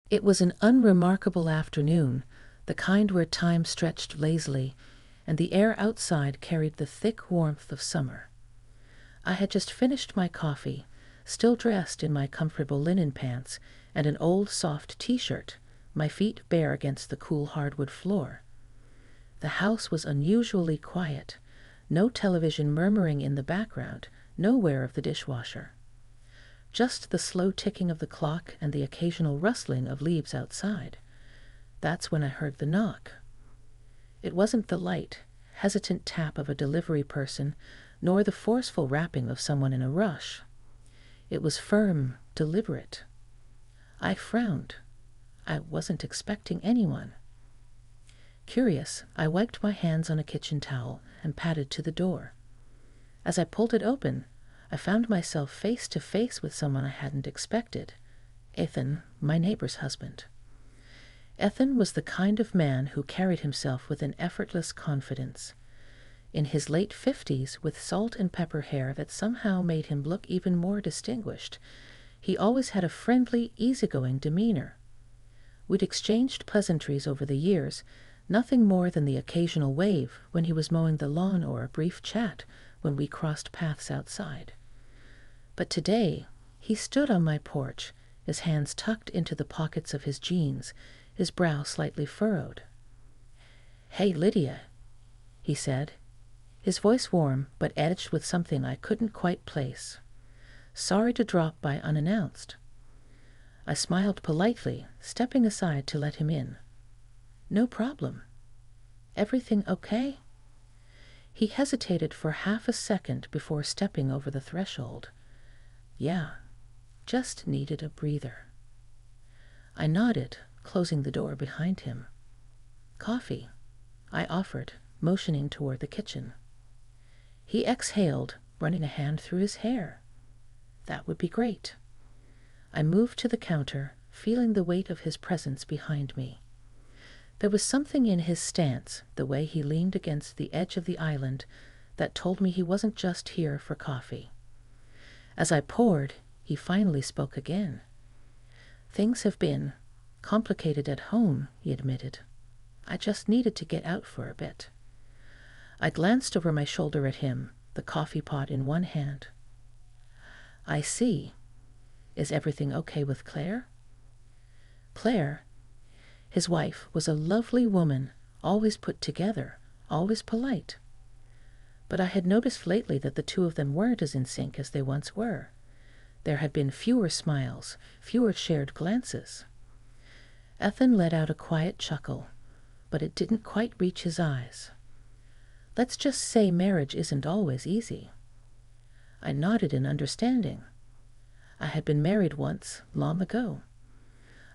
It was an unremarkable afternoon, the kind where time stretched lazily, and the air outside carried the thick warmth of summer. I had just finished my coffee, still dressed in my comfortable linen pants and an old soft t-shirt, my feet bare against the cool hardwood floor. The house was unusually quiet, no television murmuring in the background, no whir of the dishwasher. Just the slow ticking of the clock and the occasional rustling of leaves outside. That's when I heard the knock. It wasn't the light, hesitant tap of a delivery person, nor the forceful rapping of someone in a rush. It was firm, deliberate. I frowned. I wasn't expecting anyone. Curious, I wiped my hands on a kitchen towel and padded to the door. As I pulled it open, I found myself face to face with someone I hadn't expected. Ethan, my neighbor's husband. Ethan was the kind of man who carried himself with an effortless confidence. In his late 50s, with salt and pepper hair that somehow made him look even more distinguished, he always had a friendly, easygoing demeanor. We'd exchanged pleasantries over the years, nothing more than the occasional wave when he was mowing the lawn or a brief chat when we crossed paths outside. But today, he stood on my porch, his hands tucked into the pockets of his jeans, his brow slightly furrowed. "Hey, Lydia," he said, his voice warm but edged with something I couldn't quite place. "Sorry to drop by unannounced." I smiled politely, stepping aside to let him in. "No problem. Everything okay?" He hesitated for half a second before stepping over the threshold. "Yeah, just needed a breather." I nodded, closing the door behind him. "Coffee," I offered, motioning toward the kitchen. He exhaled, running a hand through his hair. "That would be great." I moved to the counter, feeling the weight of his presence behind me. There was something in his stance, the way he leaned against the edge of the island, that told me he wasn't just here for coffee. As I poured, he finally spoke again. "Things have been complicated at home," he admitted. "I just needed to get out for a bit." I glanced over my shoulder at him, the coffee pot in one hand. "I see. Is everything okay with Claire?" Claire, his wife, was a lovely woman, always put together, always polite. But I had noticed lately that the two of them weren't as in sync as they once were. There had been fewer smiles, fewer shared glances. Ethan let out a quiet chuckle, but it didn't quite reach his eyes. "Let's just say marriage isn't always easy." I nodded in understanding. I had been married once, long ago.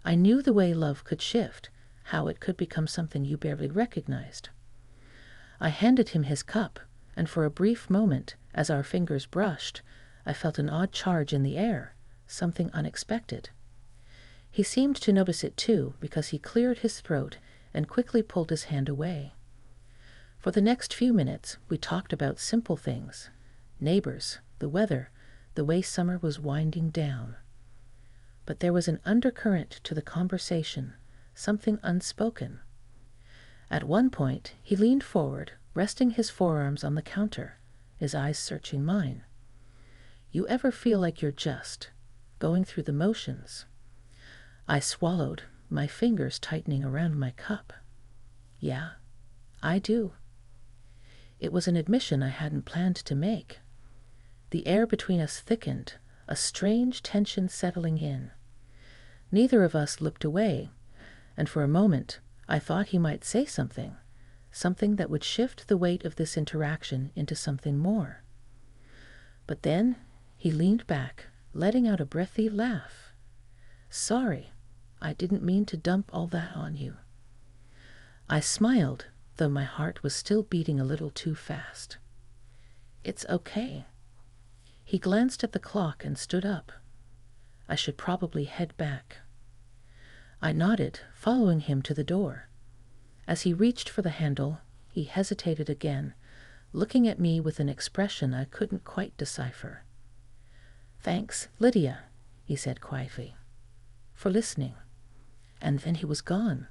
I knew the way love could shift, how it could become something you barely recognized. I handed him his cup, and for a brief moment, as our fingers brushed, I felt an odd charge in the air, something unexpected. He seemed to notice it too, because he cleared his throat and quickly pulled his hand away. For the next few minutes, we talked about simple things: neighbors, the weather, the way summer was winding down. But there was an undercurrent to the conversation, something unspoken. At one point, he leaned forward, resting his forearms on the counter, his eyes searching mine. "You ever feel like you're just going through the motions?" I swallowed, my fingers tightening around my cup. "Yeah, I do." It was an admission I hadn't planned to make. The air between us thickened, a strange tension settling in. Neither of us looked away, and for a moment I thought he might say something, something that would shift the weight of this interaction into something more. But then he leaned back, letting out a breathy laugh. "Sorry, I didn't mean to dump all that on you." I smiled, though my heart was still beating a little too fast. "It's okay." He glanced at the clock and stood up. "I should probably head back." I nodded, following him to the door. As he reached for the handle, he hesitated again, looking at me with an expression I couldn't quite decipher. "Thanks, Lydia," he said quietly, "for listening." and then he was gone.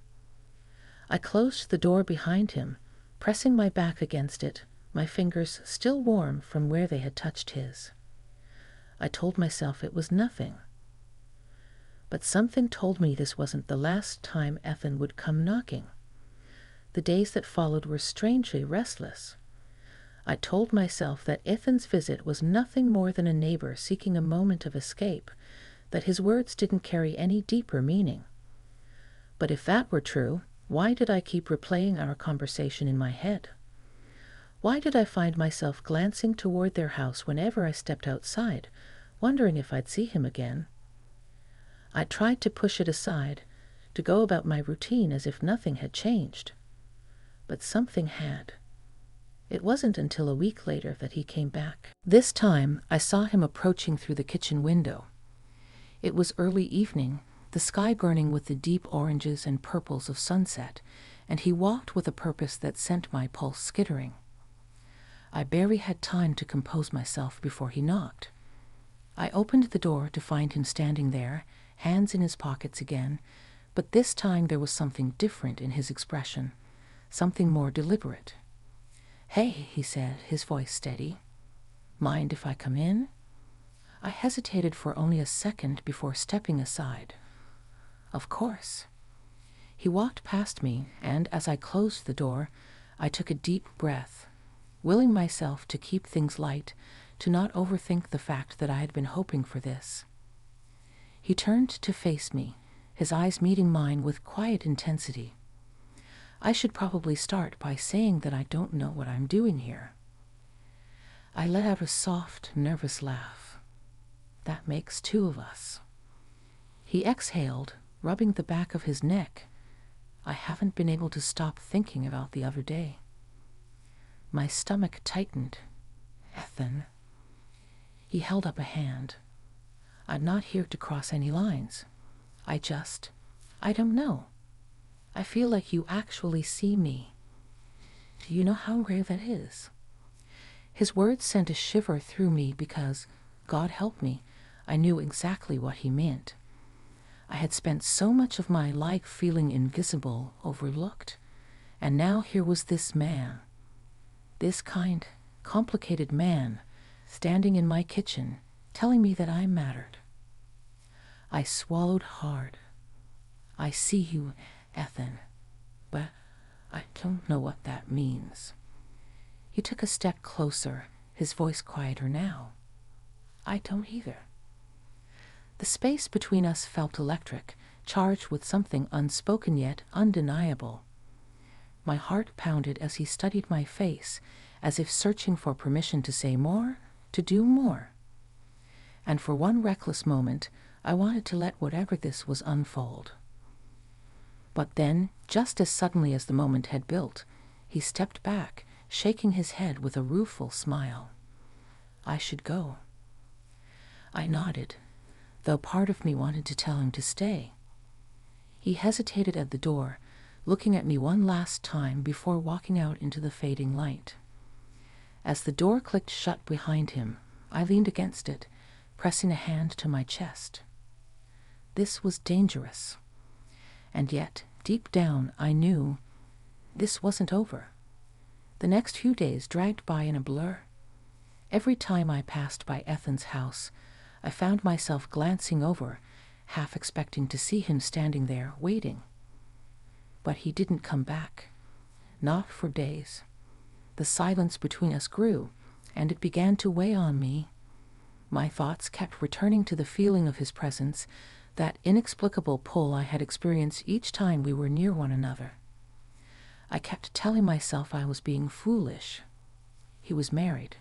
I closed the door behind him, pressing my back against it, my fingers still warm from where they had touched his. I told myself it was nothing. But something told me this wasn't the last time Ethan would come knocking. The days that followed were strangely restless. I told myself that Ethan's visit was nothing more than a neighbor seeking a moment of escape, that his words didn't carry any deeper meaning. But if that were true, why did I keep replaying our conversation in my head? Why did I find myself glancing toward their house whenever I stepped outside, wondering if I'd see him again? I tried to push it aside, to go about my routine as if nothing had changed. But something had. It wasn't until a week later that he came back. This time, I saw him approaching through the kitchen window. It was early evening, the sky burning with the deep oranges and purples of sunset, and he walked with a purpose that sent my pulse skittering. I barely had time to compose myself before he knocked. I opened the door to find him standing there, hands in his pockets again, but this time there was something different in his expression, something more deliberate. "Hey," he said, his voice steady. "Mind if I come in?" I hesitated for only a second before stepping aside. Of course. He walked past me, and as I closed the door, I took a deep breath, willing myself to keep things light, to not overthink the fact that I had been hoping for this. He turned to face me, his eyes meeting mine with quiet intensity. I should probably start by saying that I don't know what I'm doing here. I let out a soft, nervous laugh. That makes two of us. He exhaled, rubbing the back of his neck. I haven't been able to stop thinking about the other day. My stomach tightened. Ethan. He held up a hand. I'm not here to cross any lines. I don't know. I feel like you actually see me. Do you know how rare that is? His words sent a shiver through me because, God help me, I knew exactly what he meant. I had spent so much of my life feeling invisible, overlooked, and now here was this man, this kind, complicated man, standing in my kitchen, telling me that I mattered. I swallowed hard. I see you, Ethan, but I don't know what that means. He took a step closer, his voice quieter now. I don't either. The space between us felt electric, charged with something unspoken yet undeniable. My heart pounded as he studied my face, as if searching for permission to say more, to do more. And for one reckless moment, I wanted to let whatever this was unfold. But then, just as suddenly as the moment had built, he stepped back, shaking his head with a rueful smile. I should go. I nodded, though part of me wanted to tell him to stay. He hesitated at the door, looking at me one last time before walking out into the fading light. As the door clicked shut behind him, I leaned against it, pressing a hand to my chest. This was dangerous. And yet, deep down, I knew this wasn't over. The next few days dragged by in a blur. Every time I passed by Ethan's house, I found myself glancing over, half expecting to see him standing there, waiting. But he didn't come back. Not for days. The silence between us grew, and it began to weigh on me. My thoughts kept returning to the feeling of his presence, that inexplicable pull I had experienced each time we were near one another. I kept telling myself I was being foolish. He was married.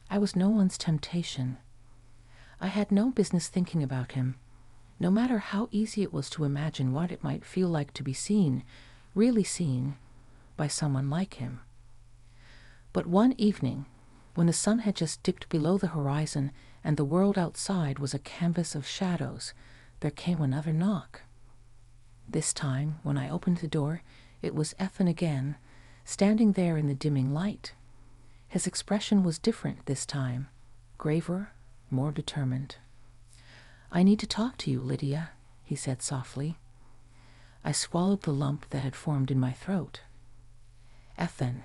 I was no one's temptation. I had no business thinking about him, no matter how easy it was to imagine what it might feel like to be seen, really seen, by someone like him. But one evening, when the sun had just dipped below the horizon and the world outside was a canvas of shadows, there came another knock. This time, when I opened the door, it was Ethan again, standing there in the dimming light. His expression was different this time, graver, more determined. I need to talk to you, Lydia, he said softly. I swallowed the lump that had formed in my throat. Ethan.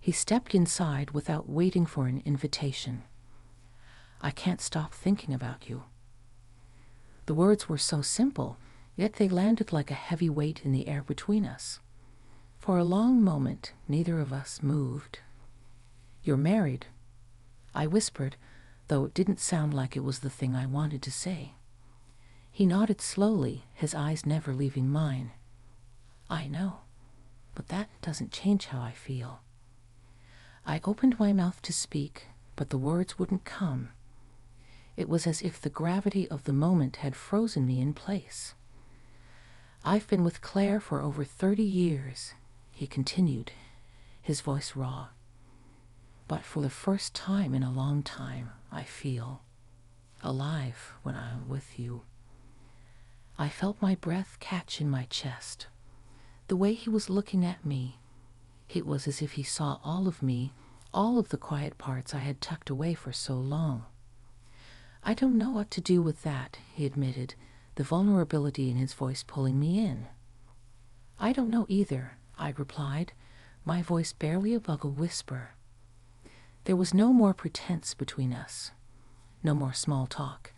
He stepped inside without waiting for an invitation. I can't stop thinking about you. The words were so simple, yet they landed like a heavy weight in the air between us. For a long moment, neither of us moved. You're married, I whispered, though it didn't sound like it was the thing I wanted to say. He nodded slowly, his eyes never leaving mine. I know, but that doesn't change how I feel. I opened my mouth to speak, but the words wouldn't come. It was as if the gravity of the moment had frozen me in place. I've been with Claire for over 30 years, he continued, his voice raw. But for the first time in a long time, I feel alive when I'm with you. I felt my breath catch in my chest. The way he was looking at me, it was as if he saw all of me, all of the quiet parts I had tucked away for so long. I don't know what to do with that, he admitted, the vulnerability in his voice pulling me in. I don't know either, I replied, my voice barely above a whisper. There was no more pretense between us, no more small talk.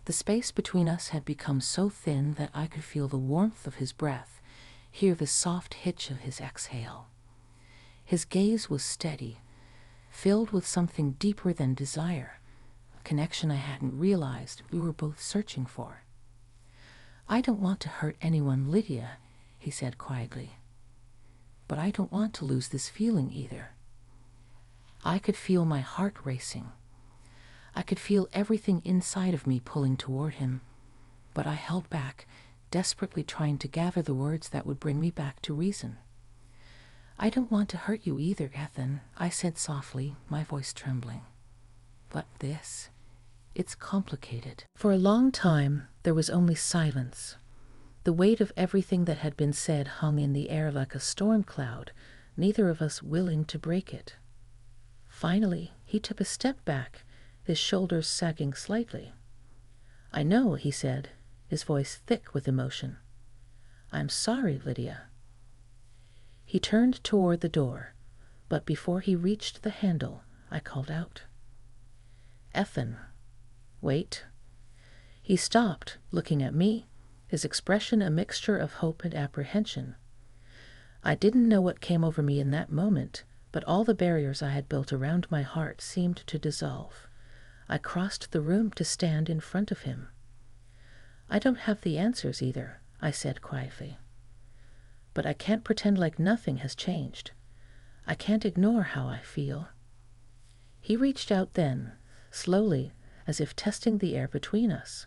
The space between us had become so thin that I could feel the warmth of his breath, hear the soft hitch of his exhale. His gaze was steady, filled with something deeper than desire, a connection I hadn't realized we were both searching for. I don't want to hurt anyone, Lydia, he said quietly. But I don't want to lose this feeling either. I could feel my heart racing. I could feel everything inside of me pulling toward him, but I held back, desperately trying to gather the words that would bring me back to reason. I don't want to hurt you either, Ethan, I said softly, my voice trembling. But it's complicated. For a long time, there was only silence. The weight of everything that had been said hung in the air like a storm cloud, neither of us willing to break it. Finally, he took a step back, his shoulders sagging slightly. I know, he said, his voice thick with emotion. I'm sorry, Lydia. He turned toward the door, but before he reached the handle, I called out. Ethan, wait. He stopped, looking at me, his expression a mixture of hope and apprehension. I didn't know what came over me in that moment, but all the barriers I had built around my heart seemed to dissolve. I crossed the room to stand in front of him. I don't have the answers either, I said quietly. But I can't pretend like nothing has changed. I can't ignore how I feel. He reached out then, slowly, as if testing the air between us.